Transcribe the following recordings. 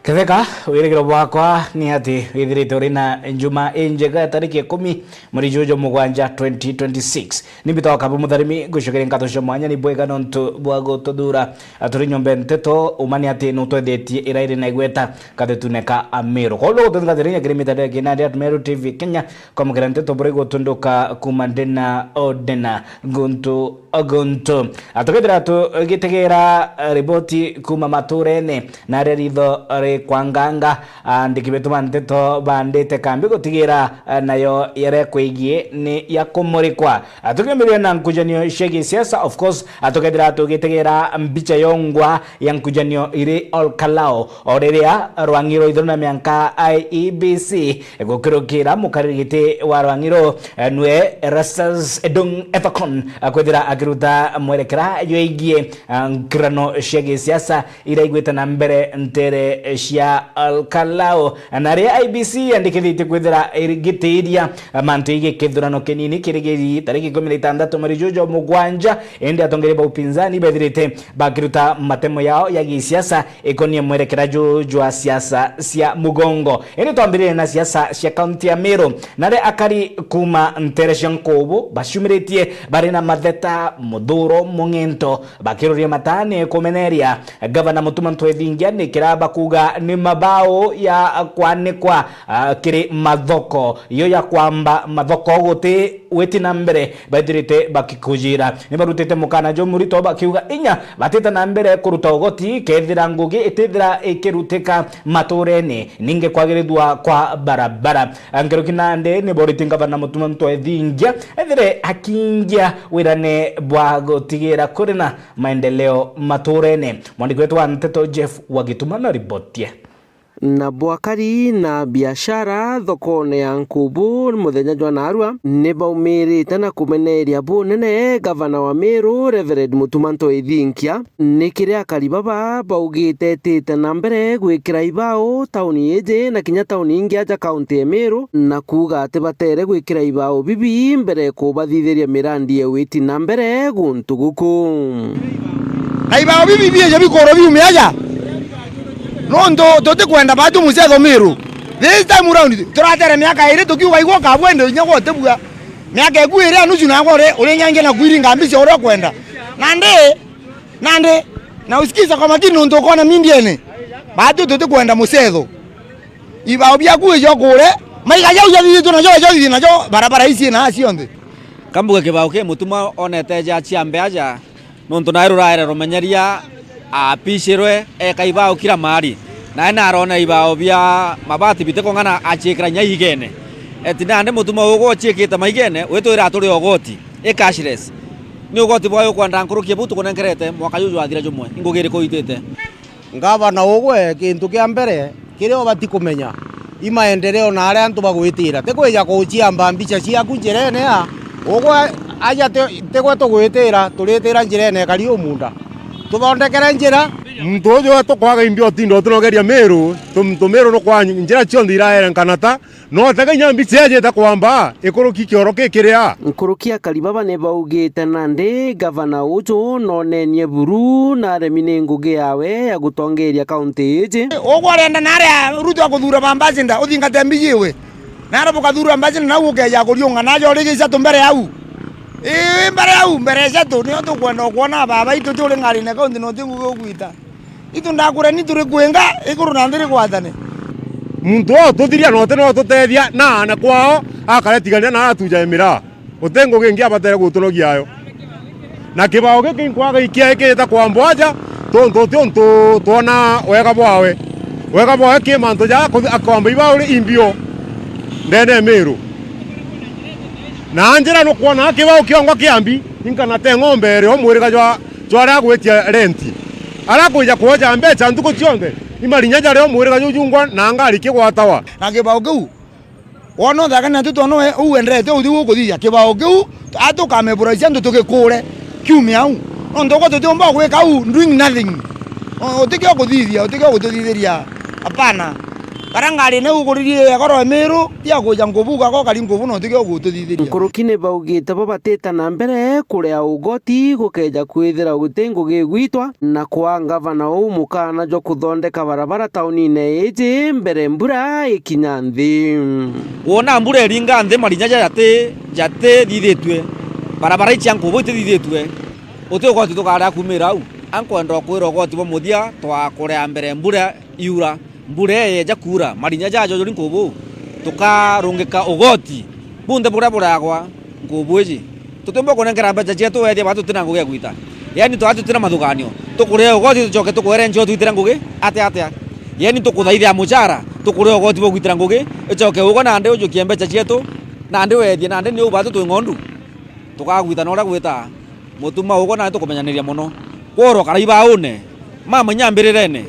Ketheka wirigiro bwakwa ni ati withirite uri na njuma injega tariki 10 muri jojo mugwanja 2026 nibitoka bu mutharimi gushogera nkato sha mwanya ni bwega nontu bwago todura aturi nyombe nteto umani ati nutwethetie iraire na igweta katetuneka amiro kolo tungathirinya kirimita de kinadi at Meru TV Kenya kwa mugera nteto burego tunduka kumandena odena guntu aguntu atogedra to gitegera riboti kuma maturene na reritho kwanganga ndikibetuma nteto bandete kambi gutigira nayo yere kwigie ni yakumurikwa atugemerwe na nkujanio shegi siasa of course atogedra tugitegera mbicha yongwa ya nkujanio iri olkalao oreria rwangiro ithona mianka IEBC gukirukira mukarigite wa rwangiro nwe Rastas Edung Ethakon akwethira akiruta mwerekera yoigie nkrano shegi siasa iraigweta na mbere ntere cia alkalao nare IBC andikithite kwithira irigitiria mantu ige kithurano kinini kirigiri tariki 16 mweri jojo mugwanja ende atongereba upinzani bethirite bakiruta matemo yao ya gisiasa ekonie mwerekera jojo wa siasa cia mugongo ende twambirire na siasa cia kaunti ya Meru nare akari kuma ntere cia Nkobo bashumiretie bari na matheta mudhuro mungento bakiruria matane komeneria gavana Mutuma Ntwethingia ni kiraba kuga ni mabao ya kwanikwa kiri mathoko iyo ya kwamba mathoko gote weti na mbere badirite bakikujira ni barutete mukana jo murito bakiuga inya bateta na mbere kuruta ogoti kethira ngugi itethira ikiruteka maturene ninge kwagiridwa kwa barabara angero kinande ni boriti gavana Mutuma Ntwethingia ethire akingia wirane bwa gotigira kurina maendeleo maturene mwandiko wetu wa Nteto Jeff Wagituma na ripotie na bwakari na biashara thokone ya Nkubu muthenya jwa narua ni baumirite na kumeneria bunene gavana wa Meru Reverend Mutuma Ntwethingia ni kiria karibaba baugite tete na mbere gwikira ibao tauni yeje na kinya tauni ingi aja kaunti ya Meru na kuga ati batere gwikira ibao bibi mbere kubathithiria mirandi ya witi na mbere guntu guku na ibao bibi bije bikoro biume aja nondo tote kwenda batu musetho Meru this time around turatere miaka iri tukiuga igwo kabwende nyago tebua miaka egwire anusu na ngore uri nyange na kwiringa mbisi oro kwenda nande na usikiza kwa makini nondo kona mindiene batu tote kwenda musetho ibao bya kuyo kure maiga yau ya bitu na jo barabara hizi na asionde kambuga kibao ke Mutuma onete ja chiambe aja nondo nairo raire romenyeria apishirwe ekaibao kila mari na arona ibao bya mabati biteko ngana achikira nyaigene etinande Mutuma ugo achikita maigene wetwira turi ogoti cashless ni ogoti boyo kwanda nkurukia butu konenkerete mwaka yuju athira jumwe ingugire ko itete ngavana ugwe kintu kia mbere kirio bati kumenya imaendeleo na aria antu bagwitira tekweja kuchiamba mbicha cia kunjirene ya ugwe aja tegwe tugwitira turitira njirene kari umunda tuthondekere njira muntu uyu tukwaga imbio tindo tunogeria Meru tumero no kwa njira ciondi iraere kanata no tegenya mbiceje ta kwamba ikuruki kioro kikiria nkurukia karibaba ne baugite nande gavana uju no nenie buru na remine ngugi yawe ya gutongeria kaunti iji ogwarenda nare ruto akuthura bambazinda uthingate mbijiwe nare bukathura mbazina na ugeja kuriunga najo rigisa tumbere yau mbere zetu ni otu kwenda kuona baba itu tuli ngari ne kaundi no tingu gwita itu ndakure ni turi kwenga ikuru na ndiri kwatane muntu tuthiria no teno tutethia na kwao akaretigania na atuja emira utengo gengia batere gutunogia ayo na kibao giki kwaga ikia ikita kwa mbwaja tonto tona wega bwawe ki manto ja akwamba ibao imbio ndene Meru na njira no kuona kibao kiongwa kiambi inkana te ng'ombe ri omwirika jwa ra gwetia renti ara kuja kuoja mbecha ntuko cionde imarinya jare omwirika jujungwa na ngari kigwatawa na kibao kiu wono daga na tuto no uendrete uthi guthia kibao kiu atukame buracia ndu tukikure kiumia u ndoko tutomba gweka u doing nothing utikio kuthithia utikio gututhithiria hapana karangari ne uguririe goro Meru tia kuja ngubuga ko kari ngubu no tige gututithiria nkurukine baugite bo bateta na mbere kuria ugoti gukeja kwithira gutengo gigwitwa na kwa gavana u mukana jo kuthondeka barabara taunine iji mbere mbura ikinya nthi wona mbura eringa nthi marinyaja jate thithitwe barabara ichi ngubu itithithitwe uti ugoti tukara kumira au ankwenda kwira ugoti bo muthia twakurea mbere mbura iura mbura yeja kura marinya jajo jori ngubu tukarungika ugoti bunde buragwa ngubu iji tutembo konengera mbeca cietu wethia batu tina ngugi gwita yani twatu tina mathuganio tukurea ugoti tucoke tukwere njo twitira ngugi atia yani tukuthaithia mucara tukurea ugoti bo gwitira ngugi icoke ugo na ndi ujukie mbeca cietu na ndi wethia na ndi ni ubatu twi ngondu tukagwita na uria gwita mutuma ugo na tukumenyaniria muno kworo karaiba une mama nyambirerene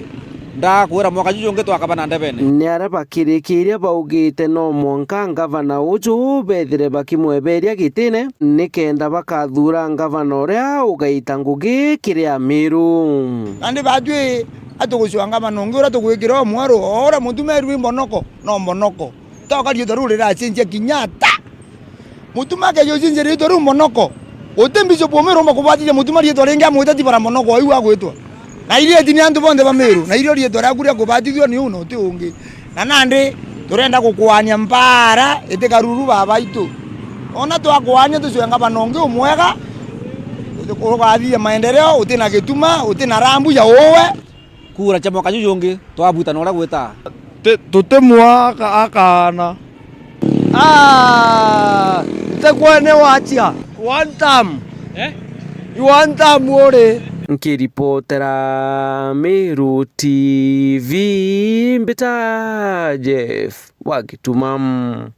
ndakwira mwaka jujunge twakabana ndebene ni ara bakirikiria baugite no mwanka gavana uju bethire bakimweberia gitine nikenda bakathura gavana uria ugaita ngugi kiria Meru andi batwe atugucwanga manongi ura tugwikira mwaro ora mutumeru imbonoko no mbonoko tokari dorurira cinje kinyata mutumake yocinje rito ru mbonoko utembizo pomero makubati mutumari torenga mutati para mbonoko ayu agwetwa na iria tini andu bonde ba Meru na irio rieto rakuria kubatithio ni uno ti ungi na nandi turenda gukwania mbara itikaruru baba itu ona twakwania tucwenga banongi umwega tukugathia maendeleo utina gituma utina rambu ya uwe kura cha mwaka jujungi twabuta na uria gwita tutemwa akana tekwene wachia one time one time ore nkiripotera Meru TV mbita Jeff Wagitumam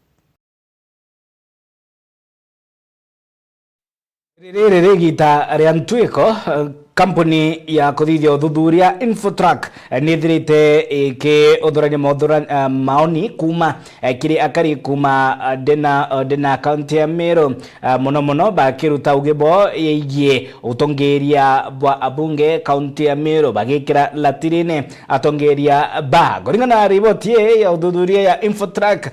riri rigita ria ntwiko kampuni ya kuthithia uthuthuria Infotrack nithirite ikiuthurania maoni kuma kiri akari kuma dena county ya Meru muno bakiruta ugibo yegie utongeria bwa abunge county ya Meru bagikira latirine atongeria ba goringana riboti ya uthuthuria ya Infotrack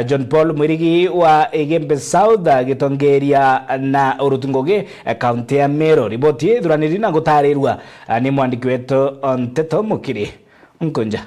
John Paul Mwirigi wa Igembe South gitongeria na urutungoge county ya Meru riboti thuranirina tarirwa ni mwandiki wetu Nteto Mukiri Nkunja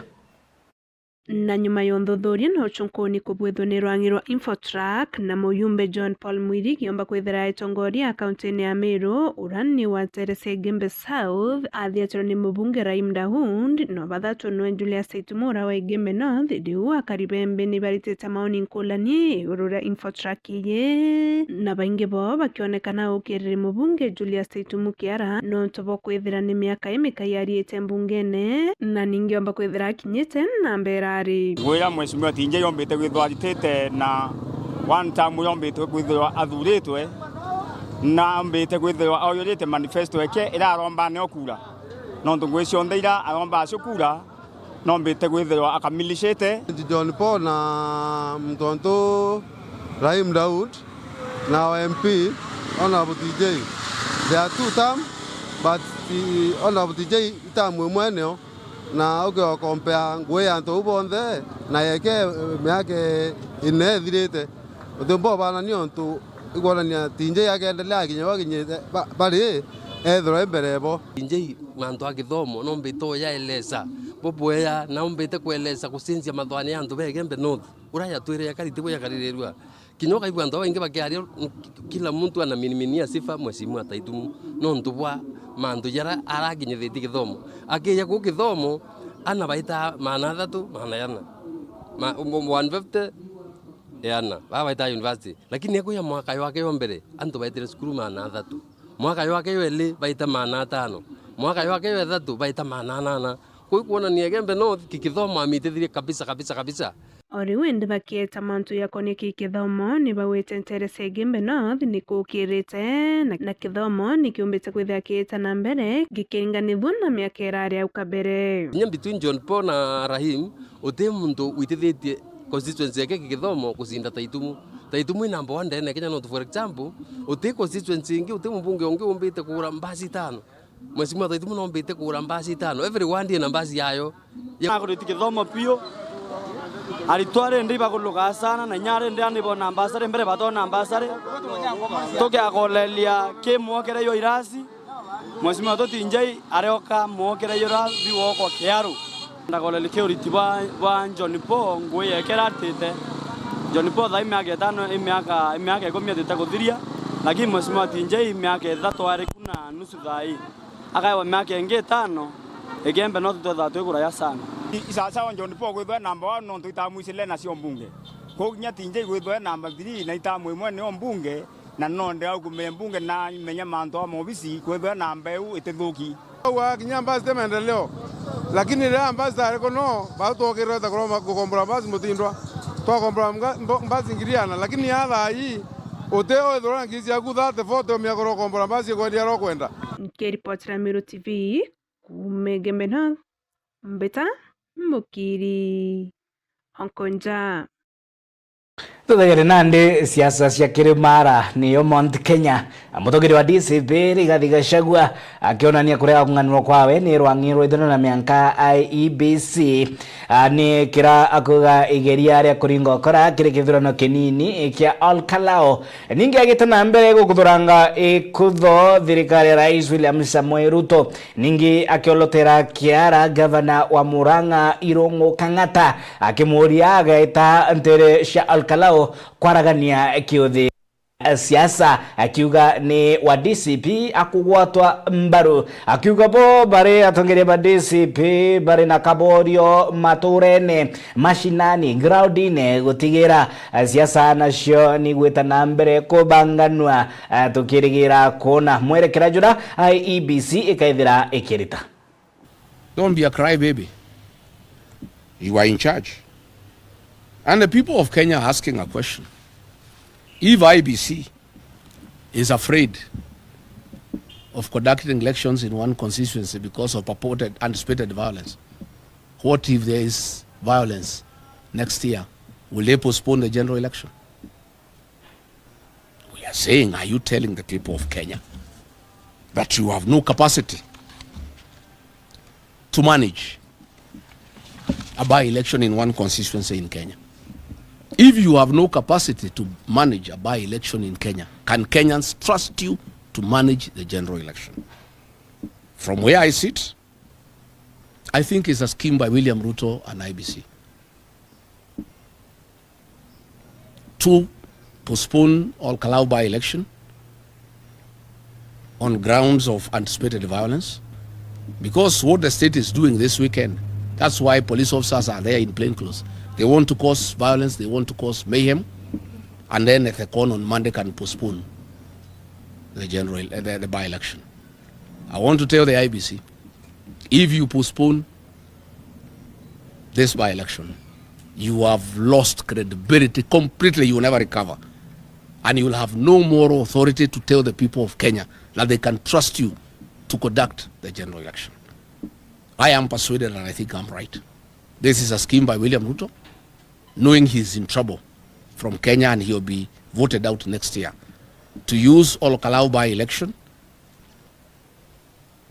na nyuma ya uthuthuria na uchunkuni kubwithwo ni rwangi rwa Infotrack na muyumbe John Paul Mwirigi omba kwithira itongoria akaunti-ini ya Meru urani wa Teresa Igembe South athiatirwo ni mubunge Rahim Daud no bathatwo nwe Julius Saitumura wa Igembe North riu akaribembe ni baritite maoni nkulani iguru ria Infotrack ye na baingi bo bakionekana ukiriri mubunge Julius Saitumukiara no tobo kwithira ni miaka imika yariite mbungene na ningi omba kwithira kinyite na mbera gwira mheshimiwa Tinje yombite gwithwa ritete na one time yombite gwithwa athuritwe na mbite gwithwa oyorite manifesto eke iraromba ne okura no ndungwicio ndeira aromba acukura no mbite gwithwa akamilishete John Paul na mtonto Rahim Daud na MP Honorable TJ they are two term but the Honorable TJ term mweneo na uke compare ngwe anto ubonde na yeke miake ine thirite utembo bana ni onto igorania Tinje yakendelea kinyo kinye bari ethro emberebo Tinje manto agithomo no mbito ya eleza boboya na mbite kueleza kusinzia mathwani ya antu begembe north uraya twire yakaritibo yakarirerwa kinyo kaigwa ndo inge bakiaria kila mtu anaminiminia sifa mheshimiwa Taitumu no ntubwa mandu yara araginyithiti githomo akiya ku githomo ana baita mana thatu mana yana 150 yana baita university lakini yako ya mwaka wake wa mbere antu baitire skuru mana thatu mwaka wake wele baita mana tano mwaka wake wa thatu baita mana nana kuona ni Igembe North kikithomo amitithirie kabisa ori wende bakieta mantu yako ni kithomo ni bawete Teresa Igembe North ni kukirite na kithomo ni kiumbite kwithia kieta na mbere gikiringanithwo na miaka irari au kabere nya between John Paul na Rahim uti muntu witithitie constituency yake kithomo kusinda Taitumu ina number 1 ndene Kenya North for example uti constituency ingi uti mbunge ungi umbite kura mbasi 5 mheshimiwa Taitumu no mbite kura mbasi 5 everyone ndiye na mbasi yayo yakuriti kithomo pio Alitware ndi bakuluka sana na nyare ndi ani bona ambassador mbere batona ambassador. Toke akolelia ke mwokere yo irasi. Mheshimiwa Totinjai areoka mwokere yo ra biwoko kiaru. Ndakolelia ke uritiba wa John Paul nguye keratite. John Paul dai miaka 5 miaka 10 tutakudiria. Lakini Mheshimiwa Totinjai miaka 3 ari kuna nusu dai. Akaiwa miaka 5 egembe no tutatu kura ya sana. Sasa John Paul gwithwa number 1 no tutamuisile na sio mbunge. Ko Nyatinjai gwithwa number 3 na itamwe ne mbunge na nonde au kume mbunge na menya manto wa mobisi gwithwa number u itithuki. Wa kinyamba ste maendeleo. Lakini leo ambassador ko no ba to kero ta ko kukombora basi mutindwa. To kombora basi ngiriana lakini yatha hii oteo edora ngizi agutha te photo mya ko kombora basi ko dia ro kwenda. Nikiripotera Meru TV kumegemena mbeta mukiri Onkonja. Tuthagere nande siasa cia kirimara niyo Mount Kenya mutogeri wa DCP Rigathi Gachagua akionania kurea kunganirwo kwawe ni rwangirwo ithano na mianka IEBC ni kira akuga igeria ria kuringa kora kiri kithurano kinini kia Olkalao ningi agitana mbere gukuthuranga ikutho thirikari ya Rais William Samoei Ruto ningi akiolotera kiara gavana wa Murang'a Irungu Kang'ata akimuria agaita ntere cia Olkalao kwaragania kiuthi siasa akiuga ni wa DCP akugwatwa mbaru akiuga bo bare atongere ba DCP bare na kaborio maturene mashinani groundine gutigira siasa nacio ni gwetana mbere kubanganwa tukirigira kona mwerekera jura IEBC ikaithira ikirita. Don't be a crybaby. You are in charge. And the people of Kenya are asking a question. If IEBC is afraid of conducting elections in one constituency because of purported anticipated violence, what if there is violence next year? Will they postpone the general election? We are saying, are you telling the people of Kenya that you have no capacity to manage a by-election in one constituency in Kenya? If you have no capacity to manage a by-election in Kenya, can Kenyans trust you to manage the general election? From where I sit, I think it's a scheme by William Ruto and IEBC to postpone Olkalao by-election on grounds of anticipated violence, because what the state is doing this weekend, that's why police officers are there in plain clothes. They want to cause violence, they want to cause mayhem, and then if they call on Monday can postpone the general the by-election. I want to tell the IEBC, if you postpone this by-election, you have lost credibility completely. You will never recover, and you will have no more authority to tell the people of Kenya that they can trust you to conduct the general election. I am persuaded, and I think I'm right. This is a scheme by William Ruto, knowing he's in trouble from Kenya and he'll be voted out next year, to use Olkalao by-election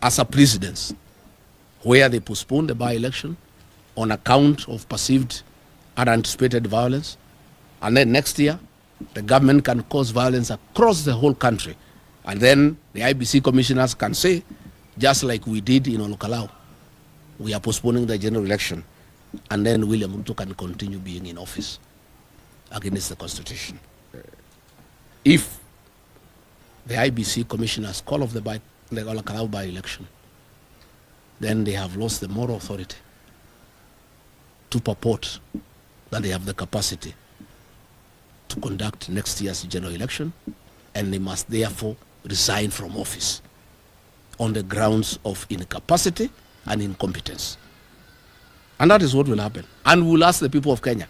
as a precedence where they postpone the by-election on account of perceived and anticipated violence, and then next year the government can cause violence across the whole country, and then the IEBC commissioners can say, just like we did in Olkalao, we are postponing the general election, and then William Ruto can continue being in office against the Constitution. If the IEBC commissioners call off the Olkalao by-election, then they have lost the moral authority to purport that they have the capacity to conduct next year's general election, and they must therefore resign from office on the grounds of incapacity and incompetence. And that is what will happen. And we'll ask the people of Kenya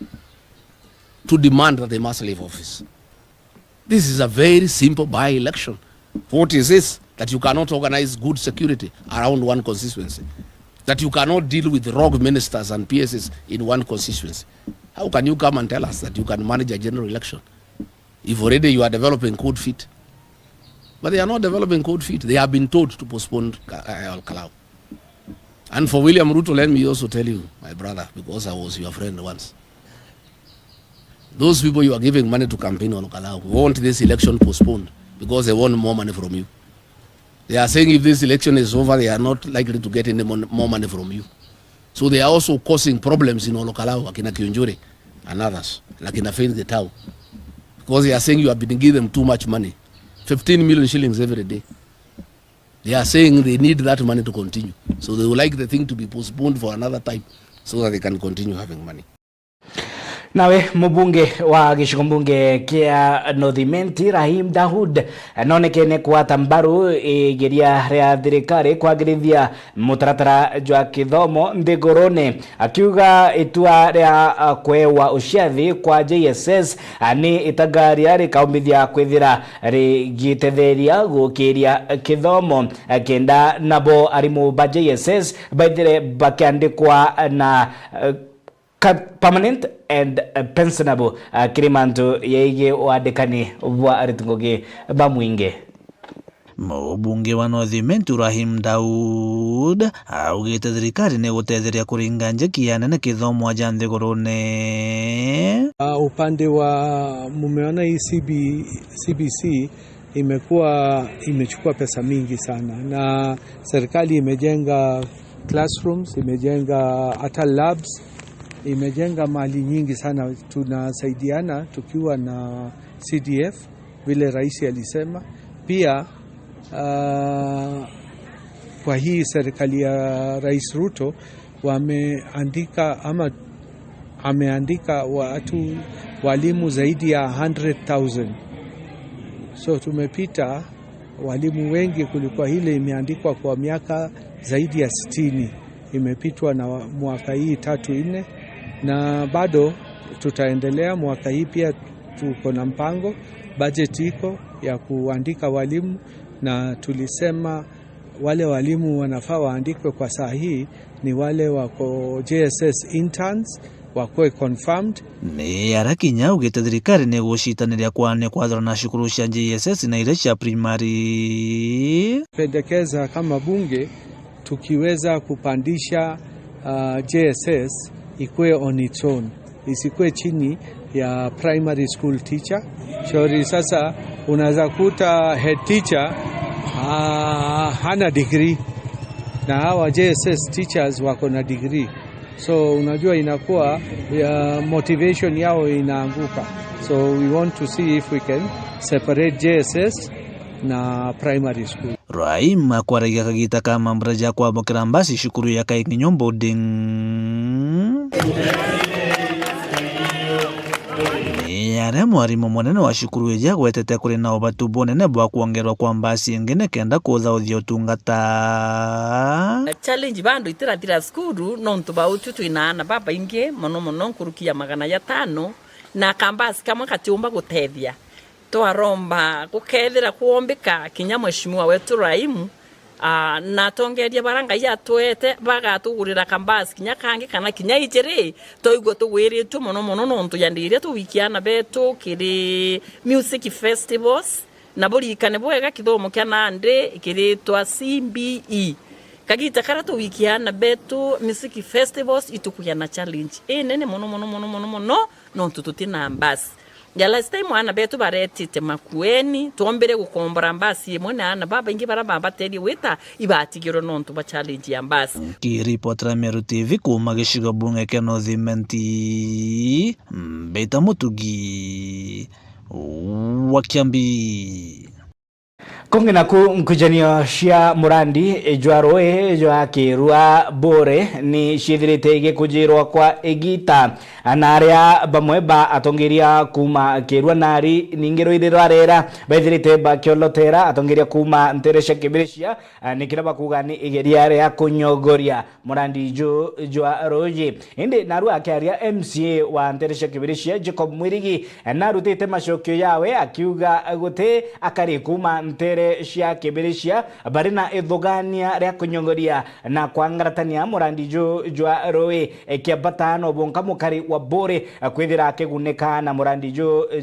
to demand that they must leave office. This is a very simple by-election. What is this? That you cannot organize good security around one constituency. That you cannot deal with rogue ministers and PSs in one constituency. How can you come and tell us that you can manage a general election if already you are developing code feet? But they are not developing code feet. They have been told to postpone Olkalao. And for William Ruto, let me also tell you, my brother, because I was your friend once, Those people you are giving money to campaign on Kalau want this election postponed because they want more money from you. They are saying if this election is over, they are not likely to get any more money from you. So they are also causing problems in Olokalawa, Akina Kiunjuri and others, like in Faith Getau. Because they are saying you have been giving them too much money. 15 million shillings every day. They are saying they need that money to continue. So they would like the thing to be postponed for another time so that they can continue having money. Nawe mbunge wa gicigo mbunge kia Northimenti Rahim Daud nonekene kwata mbaru igeria ria thirikari kwagirithia mutaratara jwa kithomo nthigurune akiuga itua ria kwewa uciathi kwa JSS ni itagaria rikaumithia kwithira rigitetheria gukiria kithomo kenda nabo arimu ba JSS baithire bakiandikwa na permanent and pensionable kirimanto yeye wadekani wa aritungoge bamwinge. Mbunge wa Northimenti Rahim Daud augite thirikari ni gutetheria kuringa njeki ya nene kithomo aja nthigurune. Upande wa mumeona hii CBC imechukua pesa mingi sana, na serikali imejenga classrooms, imejenga hata labs, imejenga mali nyingi sana. Tunasaidiana tukiwa na CDF vile rais alisema. Pia kwa hii serikali ya Rais Ruto ameandika walimu zaidi ya 100,000. So tumepita walimu wengi kulikuwa ile imeandikwa kwa miaka zaidi ya 60. Imepitwa na mwaka hii 3-4, na bado tutaendelea mwaka hii. Pia tuko na mpango, budget iko ya kuandika walimu, na tulisema wale walimu wanafaa waandikwe kwa saa hii ni wale wako JSS interns wako confirmed. Ni arakinya ugite thirikari ni gucitaniria kwane kwathana na cukuru cia JSS na ile cia primary. Pendekeza kama bunge tukiweza kupandisha JSS ikuwe on its own, isikuwe chini ya primary school teacher. Shauri sasa unaweza kuta head teacher hana degree na hawa JSS teachers wako na degree. So unajua inakuwa motivation yao inaanguka. So we want to see if we can separate JSS na primary school. Rahim akwaragia kagita kama mbraja kwa bokera mbasi shukuru ya Kaikinyo boarding. Yare mwarimu munene wa shukuru eja gwetete kuri na obatu bonene bwa kuongerwa kwa mbasi ngene kenda kuza uthio tungata. Challenge bandu itira skuru nontu bautu twinana baba inge mono nkurukia 500 na kambasi kamwe katiumba gutethia. Twaromba gukethira kuombika kinya mheshimiwa wetu Raimu na tongeria baranga ya twete bagatugurira kambasi kinya kangi kana kinya ijere toigwo tugwiritwe mono nontu yandiria tuwikiana betu kiri music festivals na burikane bwega kithomo kya Nandi kiritwa CBE kagita kara tuwikiana betu music festivals itukuyana challenge nene mono nontu tutina mbasi. Ya last time wana betu baretite makueni tuombere gukombora mbasi mwana ana baba ingi barabamba tedi wita ibatigiro nontu ba challenge ya mbasi. Kiripotera Meru TV kuma gishigo bunge kya Northimenti Beta Mutugi Wakiambi. Kongena ku nkujanio cia murandi jwaroe jwa kirua bore ni shithirite igikujirwa kwa egita anaria bamwe ba atongeria kuma kirua nari ningiro irira rera baithirite ba kiolotera atongeria kuma nteresha kibirishia nikira bakuga ni igeria ria kunyogoria murandi jwa roje indi naru akiaria MCA wa nteresha kibirishia Jacob Mwirigi narutite macokio yawe akiuga gute akari kuma ntere ibere cia kibirishia bari na ithugania ria kunyongoria na kwangaratania murandi jwa roe kiambatano bonka mukari wa bore kwithira kigunika na murandi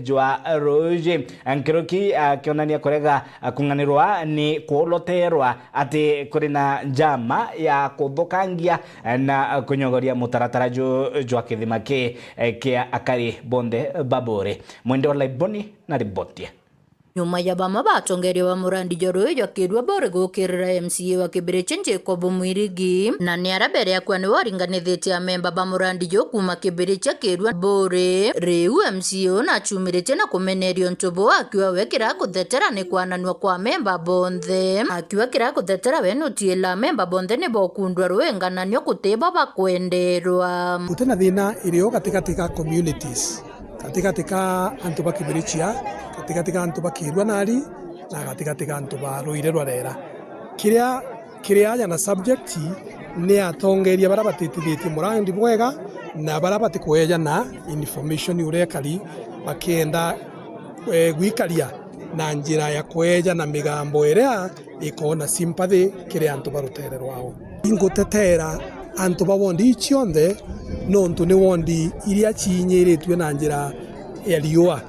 jwa roje ankiroki akionania korega kunganirwa ni kuoloterwa ati kuri na njama ya kuthukangia na kunyongoria mutaratara jwa kithima kia akari bonde babore mwende wa laiboni na ribotia nyuma ya bama batongeria wa murandi joro ya kirwa bore gukirira MCA wa Kibiriche Jacob Mwirigi na ni arabere akwa ni waringanithite ya memba ba murandi jo kuma Kibiriche kirwa bore reu MCA na chumirite na kumenerio ntobo akiwa wekira kuthetera ni kwananwa kwa memba bonthe akiwa kira kuthetera wenutiela memba bonthe ni bokundwa rwengananio kutiba bakwenderwa utena thina irio katika communities katika antu ba Kibiriche katika antu ba Kirwa nari na katika antu ba Ruire rwarera kiria ya na subject ni atongeria bara batitithiti murandi bwega na bara batikueja na information urekari bakenda gwikaria na njira ya kweja na migambo iria ikona sympathy kiria antu barutererwao ingutetera antu ba wondi chionde nontu ni wondi iria chinyiritwe na njira ya riua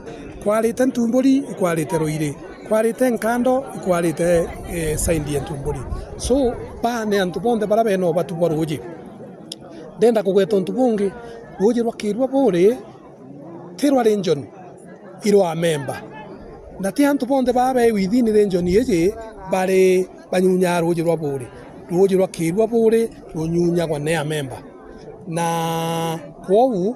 kwarite ntumburi ikwarite Ruire kwarite nkando ikwarite saindi ntumburi so bane antu bonde bara beno batubwa Ruji ndenda kugweta ntubungi Ruji rwa Kirwa bore tirwa region irwa member na ti antu bonde babe within region yeje bare banyunya Ruji rwa bore Ruji rwa Kirwa bore runyunya kwa ne member na kwou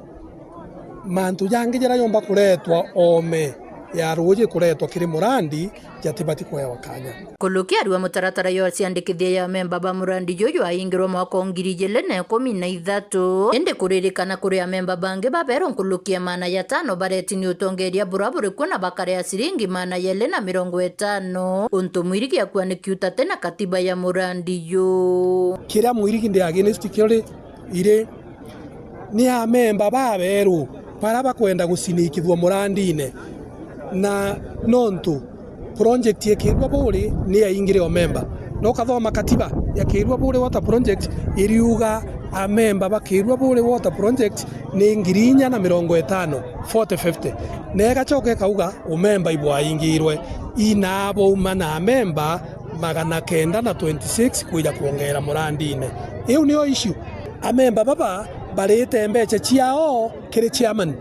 mantu yange jara yomba kuretwa ome ya Ruji kuretwa kiri murandi jatibati kwa wakanya kulukia ariwa mutaratara yo ciandikithia ya memba ba murandi jojo aingirwa mwaka 2013 ende kuririkana kuri ya memba bange babero kulukia mana ya 5 bareti ni utongeria buraburi kuna bakare ya siringi mana yele na 50 untu Mwirigi akwa ni kiuta tena katiba ya murandi yo kira Mwirigi ndi against kire ire ni a memba baberu para bakwenda gusinikithwa murandine na nontu project ya Kirwa bore ni yaingire o member no kathoma katiba ya Kirwa bore water project iriuga a member ba Kirwa bore water project ni 450 40-50 nega choke kauga o member ibwa ingirwe inabo mana member 926 kuja kuongera murandine iyo niyo issue a member baba barete mbeche chiao kire chairman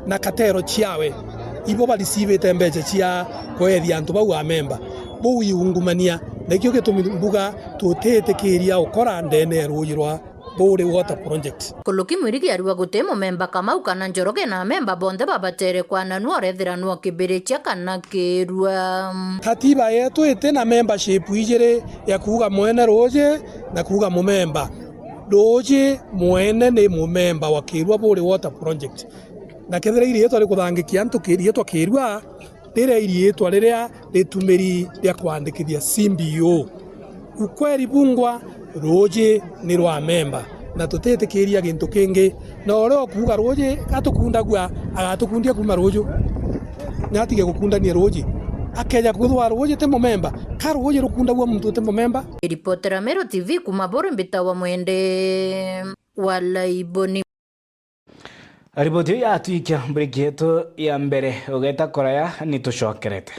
na katero chiawe ibo barisivete mbeche chia kwethia antu bau a member bo iungumania nekio getumbuga tutete kiria ukora ndene rujirwa bore water project kuluki Mwirigi ariwa gutemo memba Kamau kana Njoroge na memba bonde babatere kwana nuorethira nuo Kibiriche kana Kirwa katiba yetu ite na membership ijere ya kuga mwene Roje na kuga mumemba Roje mwene ni mumemba wa Kirwa bore water project na kethira irietwa rikuthangikia antu kirietwa Kirwa rire irietwa riria ritumiri ria kwandikithia CBO ukweri bungwa Roje ni rwa member na tutetikiria gintu kingi na oro kuga Roje atukundagwa agatukundia kuma Rojo na atige gukundania Roje akeja kuthwa Roje te member ka Roje rukundagwa muntu te member reportera Mero TV kuma bore mbita wa mwende wala iboni riboti ya tuikia break yetu ya mbere ugeta koraya nitushokerete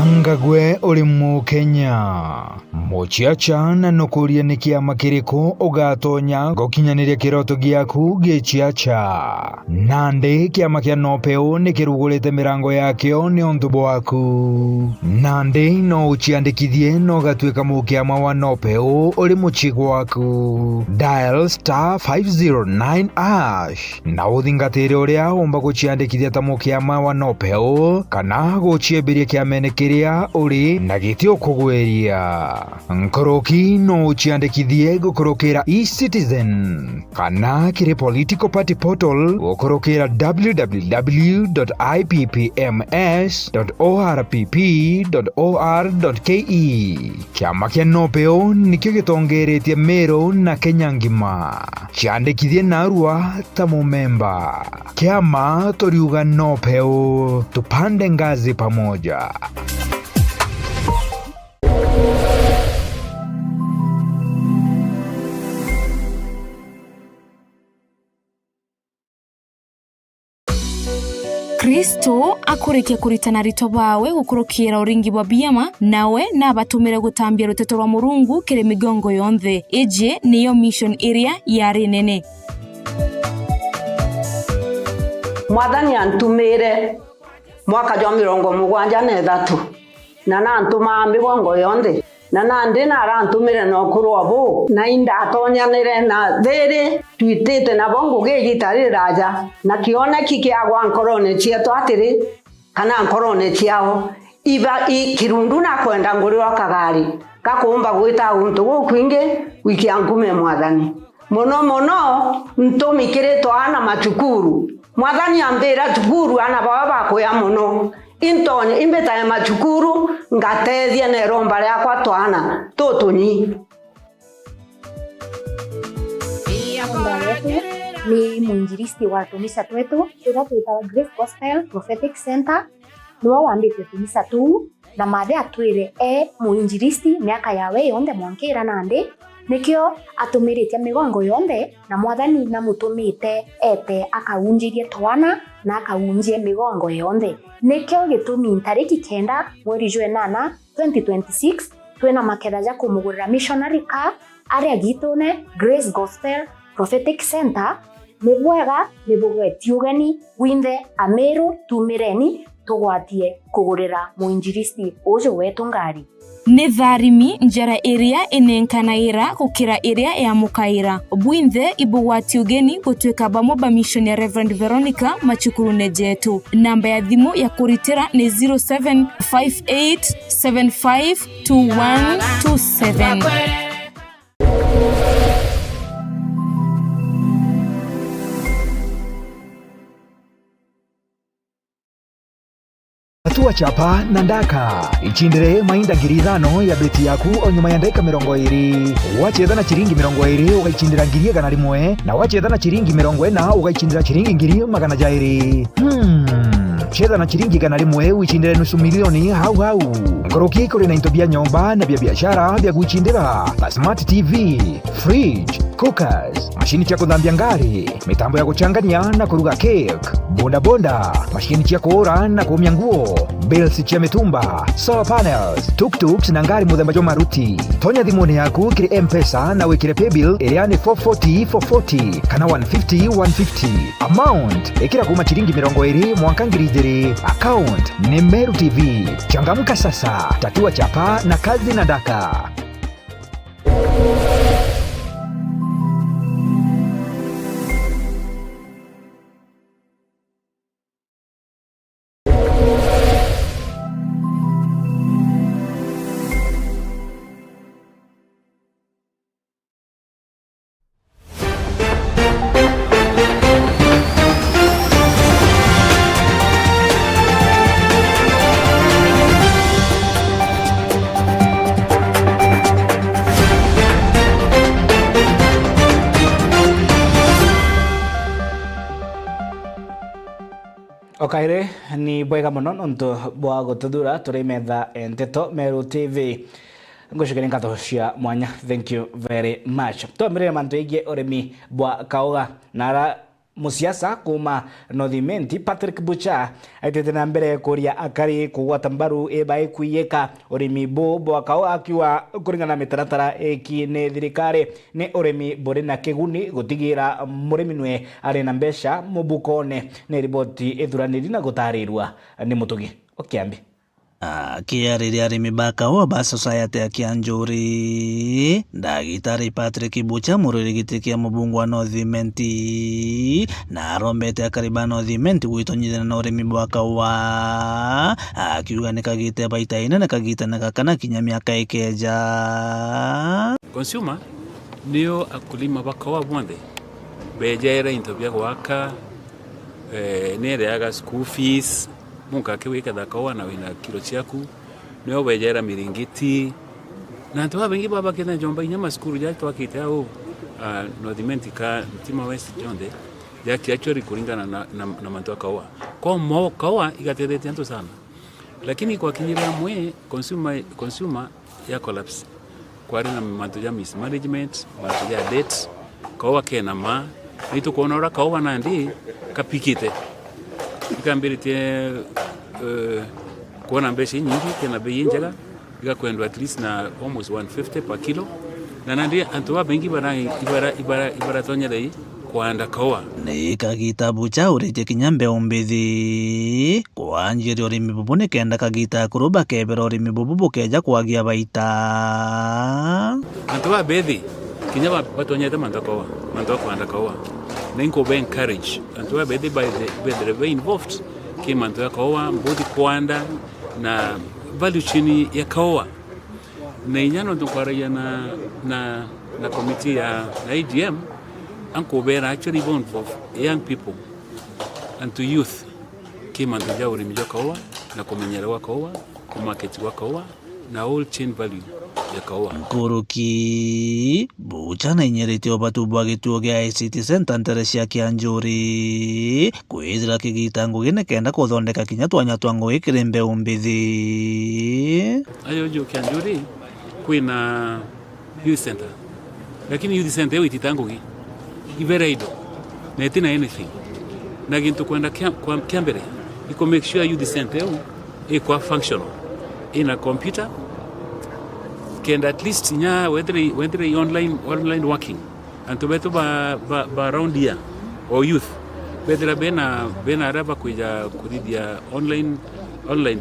Ngagwe uri mu Kenya muchiacha na nukuria ni kiama kiriko ugatonya gukinyaniria kiroto giaku gichiacha nandi kiama kia nopeo ni kirugurite mirango yakio ni undu bwaku nandi no uchiandikithie no gatuika mukiama wa nopeo uri muchigo waku dial *509# na uthingatire uria umba guchiandikithia ta mukiama wa nopeo kana guchiembiria kiamene kiria uri na gitio kugweria nkoroki no uchiandikithie gukorokera eCitizen kana kiri political party portal gukorokera www.ipms.orpp.or.ke kiama kia nopeo nikio gitongeretie Meru na Kenya ngima chiandikithie narua ta mumemba kiama toriuga nopeo tupande ngazi pamoja. Kristo akurekia kuritana rito bawe gukurukira uringi bwa biyama nawe nabatumire gutambia ruteto rwa Murungu kire migongo yonthe eje niyo mission area yari nene. Mwathani antumire mwaka jwa 73 na nantuma migongo yonthe na nandi narantumire no kurobo na inda atonyanire na thiri twitite na bongo gigitari raja na kione kikiagwa nkorone cieto atiri kana nkorone ciao iba ikirundu na kwenda nguriro kagari gakumba gwita untu gukwinge wiki angume Mwathani mono ntumikire twana machukuru Mwathani ambira chukuru ana baba bakoya muno intonye imbeta ya machukuru ngatethia na romba yakwa twana tutunyi ni mwinjilisti wa kanisa twetu tunaitwa Grace Gospel Prophetic Center niwa wambite kanisa tu na made atwire mwinjilisti miaka yawe yonde mwankira nande nikio atumirite migongo yonde na Mwathani na mutumite ete akaunjirie twana na akaunjie migongo yonde nikio gitumi tariki 9 mweri June 2026 twena makera ja kumugurira missionary car aria gitune Grace Gospel Prophetic Center nibwega nibugetiugani winde Ameru tumireni tugwatie kugurira muinjilisti ujo wetu ngari ni tharimi njara area enenkanaira gukira area ya mukaira bwinthe ibugwati ugeni gutwika bamoba mission ya Reverend Veronica Machukuru Nejetu namba ya thimu ya kuritira ni 0758752127. Atua chapa na ndaka ichindire mainda 5,000 ya beti yaku onyuma ya ndeka 20 wacheza na chiringi 20 ugaichindira ngirie gana rimwe na wacheza na chiringi 40 ugaichindira chiringi ngirie magana jairi cheza na chiringi gana rimwe uichindire nusu milioni hau ngoroki kuri na into bia nyomba na bia biashara bia guichindira smart TV, fridge, cookers, mashini cha kuthambia ngari, mitambo ya kuchanganya na kuruga cake, bonda, mashini cha kuora na kuumia nguo, bells cha mitumba, solar panels, tuk-tuks na ngari muthemba jo maruti. Tonya thimuni yaku kiri M-Pesa na wikire paybill iriani 440 kana 150. Amount ikira kuma chiringi 20 mwanka ngiri account ni Meru TV. Changamka sasa, tatua chapa na kazi na daka. Okaire ni bwega muno nontu bwa gututhura turi metha enteto Meru TV ngushikire ngatho cia mwanya. Thank you very much. Tuambire mantu igie urimi bwa kauga nara musiasa kuma Northimenti Patrick Bucha aitete na mbere kuria akari kugwata mbaru ebai kuyeka urimi bo akao akiwa kuringana mitaratara ekine thirikari ni urimi bore na kiguni gutigira murimi nwe ari na mbesha mubukone ni riboti ithuraniri na gutarirwa ni Mutugi Okiambi. Akiarĩria arĩmi ba kahũa ba society ya Kĩanjũri Ndagĩtarĩ Patrick Bucha mũrũrĩgĩtĩ kĩa mũbungu wa Northimenti na arombete akari ba Northimenti gwĩtonyithana na ũrĩmi bwa kahũa akiuga nĩ kagĩte baita inene kagĩtana kana kinya mĩaka ĩkenja. Consumer nĩo akulima ba kahũa bonthe bejaira into bya gwaka nĩereaga school fees munka akiweka thakawa na wina kilo chiaku nio wejera miringiti na ntu abengi baba kena jomba inyama skuru ja twakite au Northimenti ka Mtima West jonde ya kiachori kulingana na mantu akawa kwa mo kawa igaterete nto sana lakini kwa kinyira mwe consumer ya collapse kwa rina mantu ya mismanagement mantu ya debt kawa kena ma nito kuonora kawa na ndi kapikite ikambirite kuona mbesha nyingi tena bei njega ikakwenda at least na almost 150 per kilo na nandi antoa bengi ibara tonya dei kwanda kawa ni kagita Bucha urite kinyambe ombithi kwanjiri urimi bubu ni kenda kagita kuruba kebera urimi bubu bukeja kwagia baita antoa bethi kinyaba batonya ta manda kawa manda kwanda kawa nenko be encourage antoa bethi by the way involved kimanto ya kaoa mbodi kwanda na value chini ya kaoa na inyano tukwaraya na committee ya AGM anko bera actually involved young people and to youth kimanto ya urimi ya kaoa na kumenyera wa kaoa kumarket wa kaoa na all chain value ya kaoa Nkuruki Bucha na inyerete obatu bwa gituo gya ICT Center ntere cia Kĩanjũri kwithira kigita ngugi ni kenda kuthondeka kinya twanya twa ngũi kirembe umbithi ayo jo Kĩanjũri kwina youth center lakini youth center yo ititangugi ivera ido na itina anything na gintu kwenda kwa Kiambere iko make sure youth center yo iko functional ina computer and at least nya whether online working and to beto ba around here or youth whether bena raba kuja kudidia online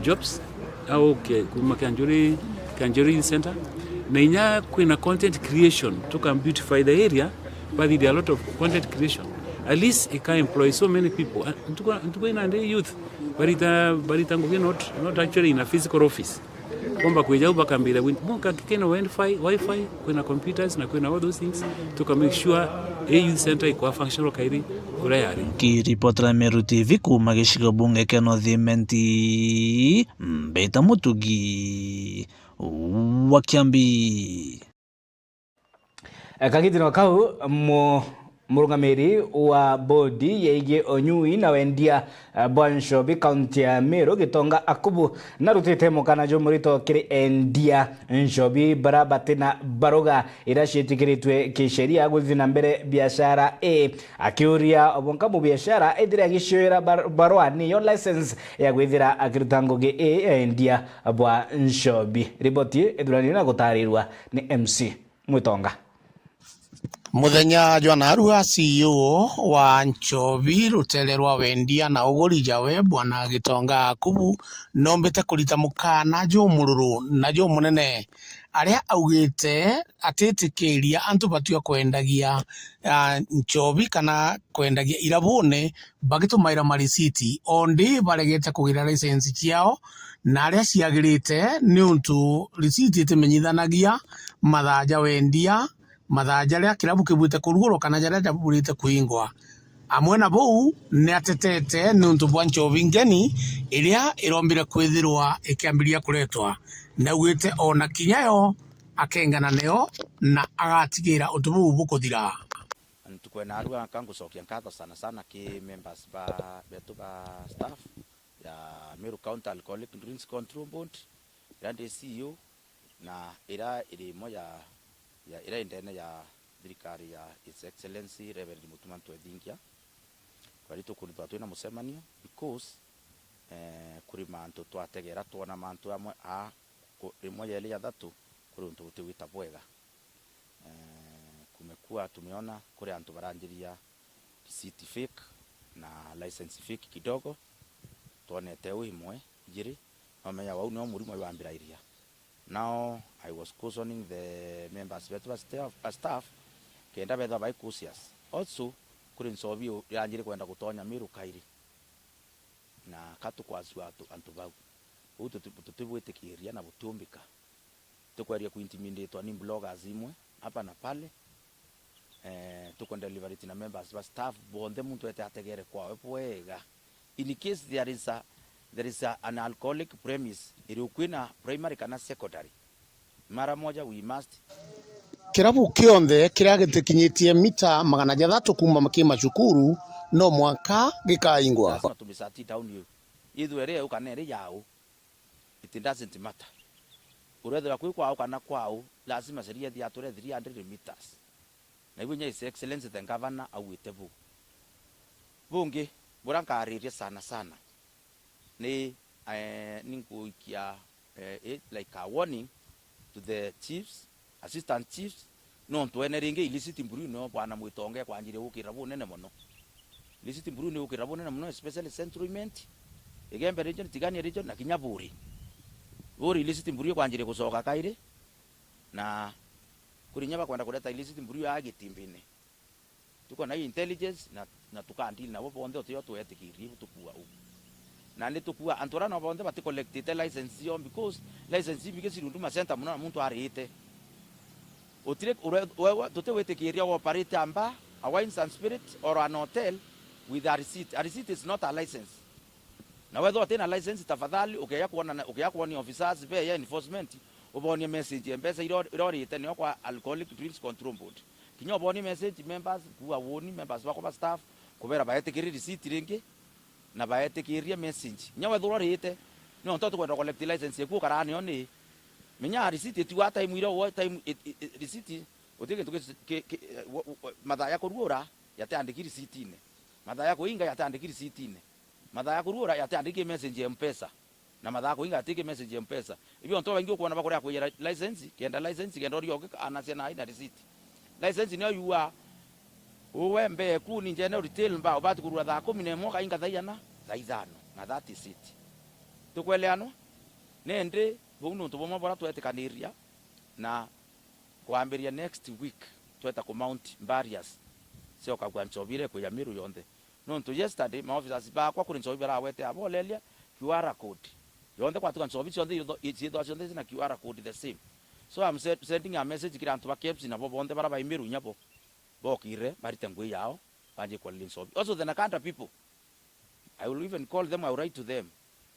jobs au kuma Kĩanjũri center na nya kuna content creation to can beautify the area but there are a lot of content creation at least it can employ so many people and ina the youth barita ngugi not actually in a physical office kwamba kuja uba kambira munga kikena wifi kuna computers na kuna all those things to make sure youth center iko functional kairi urayari kiripotera Meru TV kuma gicigo bunge kĩa Northimenti Mbeta Mutugi wa Kiambi kagitino kau murungamiri wa bodi yeige onyui na wendia Bwanshobi kaunti ya Meru Gitonga Akubu narutite mukana jo murito kiri endia Nshobi barabate na baroga irashitikiritwe kisheria guthina mbere biashara akiuria obonka mu biashara edire gishoira barua ni yo license ya gwithira akirutangoge endia Bwanshobi riboti edurani na gutarirwa ni MC Mutonga Muthenya Jwanarua CEO wa Nshobi rutere rwa wendia na uguri jawe bwana Gitonga Akubu nombete kurita mukana jo mururu na jo munene aria augite atitikiria antu batio kwendagia Nshobi kana kwendagia irabone bagitumaira marisiti ondi baregete kugira license ciao na aria ciagirite ni untu risiti timenyithanagia mathaja wendia mathaja ria kirabu kibwite kuruguro kana jaria jabulite kuingwa amwe na bou ni atetete nuntu bwa Nshobi ngeni iria irombire kwithirwa ikiambiria kuretwa na ugite ona kinyayo akengana neo na agatigira untu bou bukuthira tukwena arua kangucokia nkatho sana ki members betu ba staff ya Meru County Alcoholic Drinks Control Board ya CEO na iri moja ya ira indene ya thirikari ya His Excellency Reverend Mutumanto Edingia twari tukuritwa twina mucemanio because kuri mantu twategera tuona mantu amwe rimwe yeli ya thatu kuri untu gutiwita bwega. Kumekuwa tumeona kuri antu baranjiria receipt fake na license fake kidogo tuonete imwe jiri omenya wau no murimo wambira iria. Now I was cautioning the members of staff kenda betha by cautious also kuri nsobi yanjiri kwenda gutonya Miru Kairi na katu kwazwa antu bau utu tutibwitikiria na butumbika tukweria kuintimidate ni bloggers imwe hapa na pale tuko delivery na members wa staff bonde muntu ategere kwa wega. In case there is an alcoholic premise iliukwina primary kana secondary mara moja we must kirabu kionthe kiria gitikinyitie mita 600 kuma makima cukuru no mwaka gikaingwa tumisati down you either area ukanere yao it doesn't matter urethera kwao kana kwao lazima seria thia tore 300 meters na ibunya his excellency the governor awite bu bungi burankaririe sana ni ninkuikia like a warning to the chiefs assistant chiefs no twene ringe illicit mburu no bwana mwitonge kwanjire ukira bunene muno illicit mburu ni ukira bunene muno especially centralment igembe region tigania region na Kinyaburi buri illicit mburu kwanjire kusoka kaire na kurinyaba kwenda kuleta illicit mburu ya gitimbine tuko na intelligence na tukandili na bonde otiyo twetikiri tukua na netukua antora no bonde bati collected license yo because license because irunduma center muno muntu arite otire totewetekiria operate amba a wines and spirit or an hotel with a receipt. A receipt is not a license. Na wewe utena license tafadhali ukiya kuona officers be ya enforcement uboni message mpesa irorite ni kwa Alcoholic Drinks Control Board kinyo boni message members kuwa woni members bako ba staff kubera baetekiri receipt ringi na baetekiria message nyawe dhurorite no ntoto kwenda collect license yeku karani oni menya receipt tu hata imwira wo time receipt utike tuke madhaya kurura yatandiki receipt ine madhaya kuinga yatandiki receipt ine madhaya kurura yatandiki message ya mpesa na madhaya kuinga atike message ya mpesa ibyo ntoba ingi kuona bakora kuyera license kenda ori yoke anasia na ina receipt license niyo yuwa uwembe ku ni general retail mba obati kurura tha 11 kainga thayana thaithano na that is it tukweleano nende bono ntobomo bora twetekaniria na kuambiria next week tweta ku mount barriers sio kagwa Nchobire ku Yamiru yonde no nto yesterday ma officers ba kwa kuri Nchobire awete abolelia QR code yonde kwa tuka Nchobire yonde izido yonde na QR code the same so I'm sending a message kira antu ba KFC na bonde bara ba Yamiru nyabo bokire barite ngwe yao banje kwa Nchobire also the Nakanda people I will even call them, I will write to them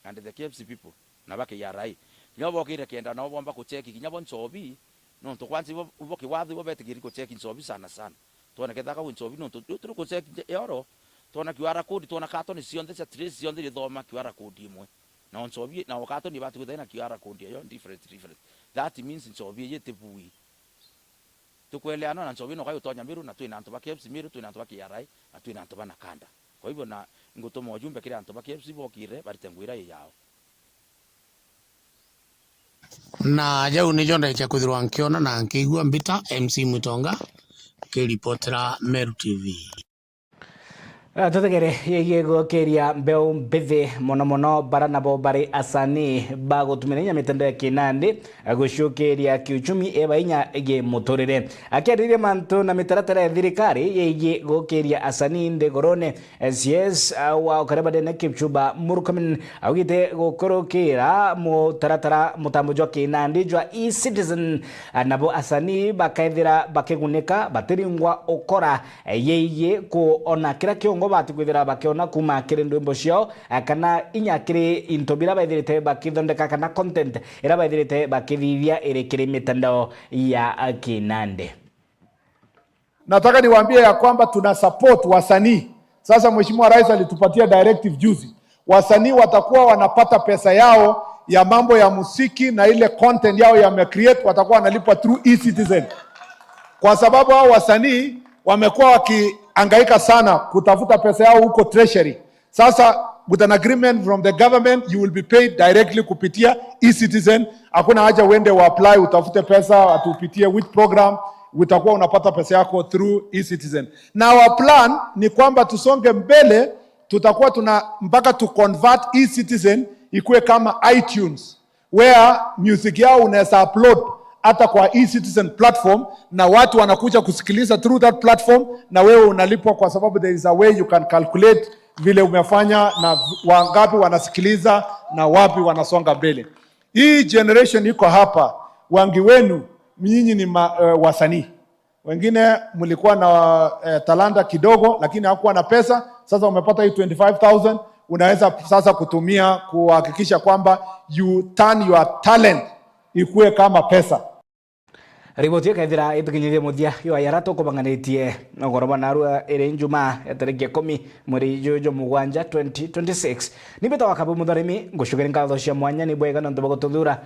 and the KFC people na bake ya rai nyabo kire kenda na bomba ku check kinyabo Nchobire no to kwanzi uboki wadhi wobetikiri ku check Nchobire sana tuona ketaka ku Nchobire no turu ku check euro tuona QR code tuona katoni sionde cha trace sionde thoma QR code imwe na Nchobire na katoni batu kuthina QR code yo different that means Nchobire yetebui tukweleana na Nchobire no kayo tonya Miru na tuina antu ba KFC Miru tuina antu ba KRI na tuina antu ba Nakanda kwa hivyo na ngutoma ujumbe kile antu ba KFC bokire baritenguira yao na jau ni jonda cha kuthirwa nkiona na nkigua mbita MC Mutonga kiripotera Meru TV tutegere yego keria mbeu mbithi mono bara nabo bari asani bagutumenya mitendo ya Kinandi agushukeria kiuchumi ebainya ege mutorere akeririe manto na mitaratara ya thirikari yeye gokeria asani ndegorone SCS wa karabade na Kipchumba Murkomen awite gokorokera mutaratara mutambujo Kinandi jwa e-citizen nabo asani bakaithira bakeguneka batiringwa okora yeye ko ona kira kiongo bati kwithira bakiona kuma kiri ndwimbo cio kana inyakiri intobira baithirite bakithondeka kana content ira baithirite bakithithia iri kiri mitandao ya Kinandi. Nataka niwaambie ya kwamba tuna support wasanii. Sasa Mheshimiwa Rais alitupatia directive juzi. Wasanii watakuwa wanapata pesa yao ya mambo ya muziki na ile content yao ya create watakuwa wanalipwa through e-citizen. Kwa sababu hao wasanii wamekuwa waliangaika sana kutafuta pesa yao huko treasury. Sasa with an agreement from the government, you will be paid directly kupitia e-Citizen. Hakuna haja uende apply utafute pesa atupitie which program, utakuwa unapata pesa yako through e-Citizen. Na our plan ni kwamba tusonge mbele, tutakuwa mpaka to convert e-Citizen ikuwe kama iTunes, where music yao unaweza upload hata kwa e-Citizen platform na watu wanakuja kusikiliza through that platform, na wewe unalipwa kwa sababu there is a way you can calculate vile umefanya na wangapi wanasikiliza na wapi wanasonga mbele. Hii generation iko hapa, wangi wenu nyinyi ni wasanii. Wengine mlikuwa na talanta kidogo lakini hakuwa na pesa. Sasa umepata hii 25,000, unaweza sasa kutumia kuhakikisha kwamba you turn your talent ikuwe kama pesa. Riboti ikaithira itukinyithie muthia yo yarato kubanganitie ngoroma narua iri njuma tariki 10 mweri jojo mugwanja 2026 nibeta wakabu mutharimi ngucugire ngatho cia mwanya ni bwega no ntubago tuthura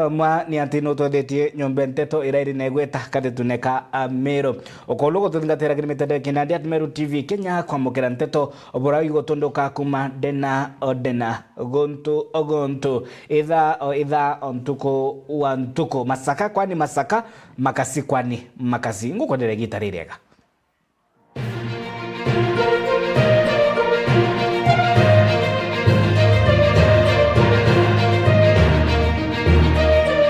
mwa ni ati no twethetie nyombe nteto ira iri negweta katetuneka Meru okolugo tuthingatira kimitende kinandi at Meru TV Kenya kwamukira nteto obura igotondoka kuma Dena gontu ogontu idha ontuko wa ntuko masaka kwani masaka makasi kwani makasi nguko ndere gitaririega.